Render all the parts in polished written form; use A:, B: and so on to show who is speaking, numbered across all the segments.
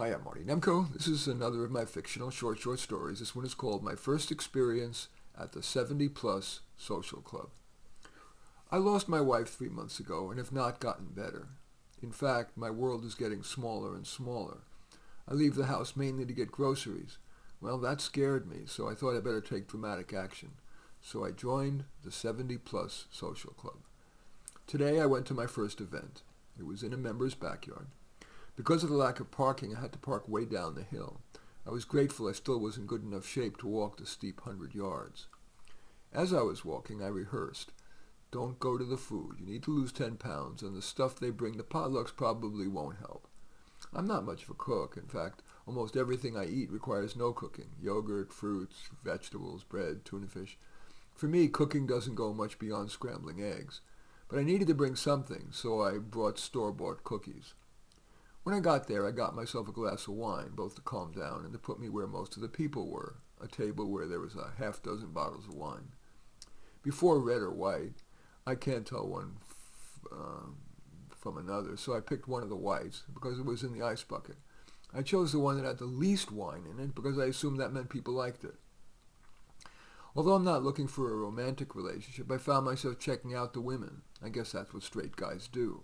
A: Hi, I'm Marty Nemko. This is another of my fictional short stories. This one is called My First Experience at the 70 Plus Social Club. I lost my wife 3 months ago and have not gotten better. In fact, my world is getting smaller and smaller. I leave the house mainly to get groceries. Well, that scared me, so I thought I better take dramatic action. So I joined the 70 Plus Social Club. Today I went to my first event. It was in a member's backyard. Because of the lack of parking, I had to park way down the hill. I was grateful I still was in good enough shape to walk the steep 100 yards. As I was walking, I rehearsed. Don't go to the food. You need to lose 10 pounds, and the stuff they bring, the potlucks, probably won't help. I'm not much of a cook. In fact, almost everything I eat requires no cooking. Yogurt, fruits, vegetables, bread, tuna fish. For me, cooking doesn't go much beyond scrambling eggs. But I needed to bring something, so I brought store-bought cookies. When I got there, I got myself a glass of wine, both to calm down and to put me where most of the people were, a table where there was a half-dozen bottles of wine. Before red or white, I can't tell one from another, so I picked one of the whites because it was in the ice bucket. I chose the one that had the least wine in it because I assumed that meant people liked it. Although I'm not looking for a romantic relationship, I found myself checking out the women. I guess that's what straight guys do.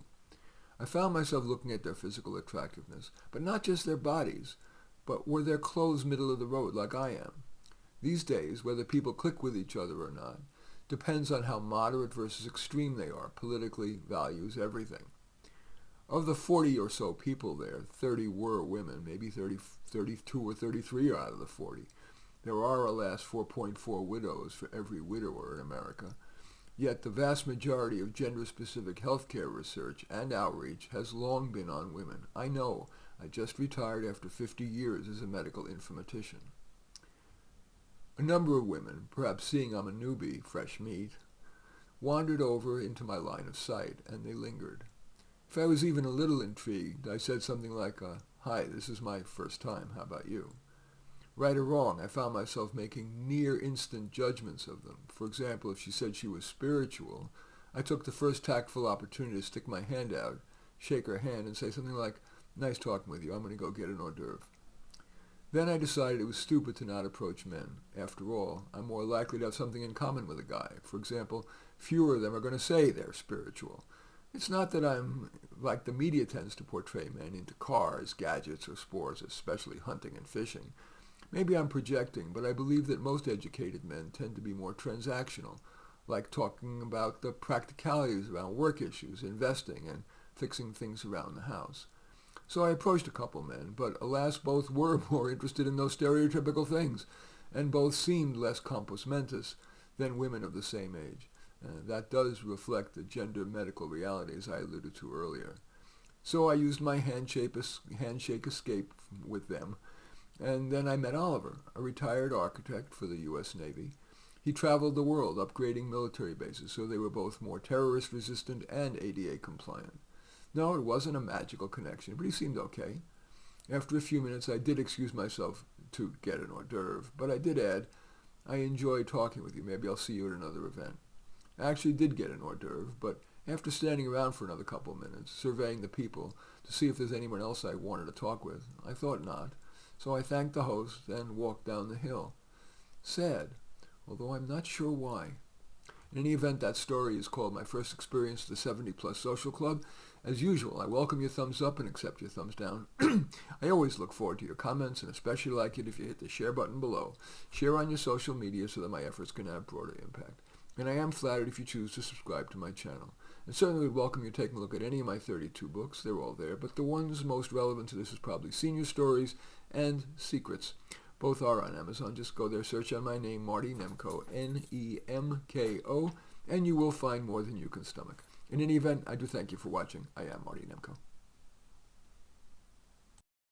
A: I found myself looking at their physical attractiveness, but not just their bodies, but were their clothes middle of the road like I am. These days, whether people click with each other or not, depends on how moderate versus extreme they are, politically, values, everything. Of the 40 or so people there, 30 were women, maybe 32 or 33 out of the 40. There are, alas, 4.4 widows for every widower in America. Yet the vast majority of gender-specific healthcare research and outreach has long been on women. I know. I just retired after 50 years as a medical informatician. A number of women, perhaps seeing I'm a newbie, fresh meat, wandered over into my line of sight, and they lingered. If I was even a little intrigued, I said something like, "Hi, this is my first time. How about you?" Right or wrong, I found myself making near-instant judgments of them. For example, if she said she was spiritual, I took the first tactful opportunity to stick my hand out, shake her hand, and say something like, "Nice talking with you. I'm going to go get an hors d'oeuvre." Then I decided it was stupid to not approach men. After all, I'm more likely to have something in common with a guy. For example, fewer of them are going to say they're spiritual. It's not that I'm like the media tends to portray men into cars, gadgets, or sports, especially hunting and fishing. Maybe I'm projecting, but I believe that most educated men tend to be more transactional, like talking about the practicalities around work issues, investing, and fixing things around the house. So I approached a couple men, but alas, both were more interested in those stereotypical things, and both seemed less compos mentis than women of the same age. That does reflect the gender medical realities I alluded to earlier. So I used my handshake escape with them. And then I met Oliver, a retired architect for the U.S. Navy. He traveled the world upgrading military bases so they were both more terrorist-resistant and ADA compliant. No, it wasn't a magical connection, but he seemed okay. After a few minutes, I did excuse myself to get an hors d'oeuvre, but I did add, "I enjoyed talking with you. Maybe I'll see you at another event." I actually did get an hors d'oeuvre, but after standing around for another couple of minutes, surveying the people to see if there's anyone else I wanted to talk with, I thought not. So I thanked the host and walked down the hill. Sad, although I'm not sure why. In any event, that story is called My First Experience at the 70 Plus Social Club. As usual, I welcome your thumbs up and accept your thumbs down. I always look forward to your comments, and especially like it if you hit the share button below. Share on your social media so that my efforts can have broader impact. And I am flattered if you choose to subscribe to my channel. And certainly would welcome you taking a look at any of my 32 books. They're all there, but the ones most relevant to this is probably Senior Stories and Secrets. Both are on Amazon. Just go there, search on my name, Marty Nemko, Nemko, and you will find more than you can stomach. In any event, I do thank you for watching. I am Marty Nemko.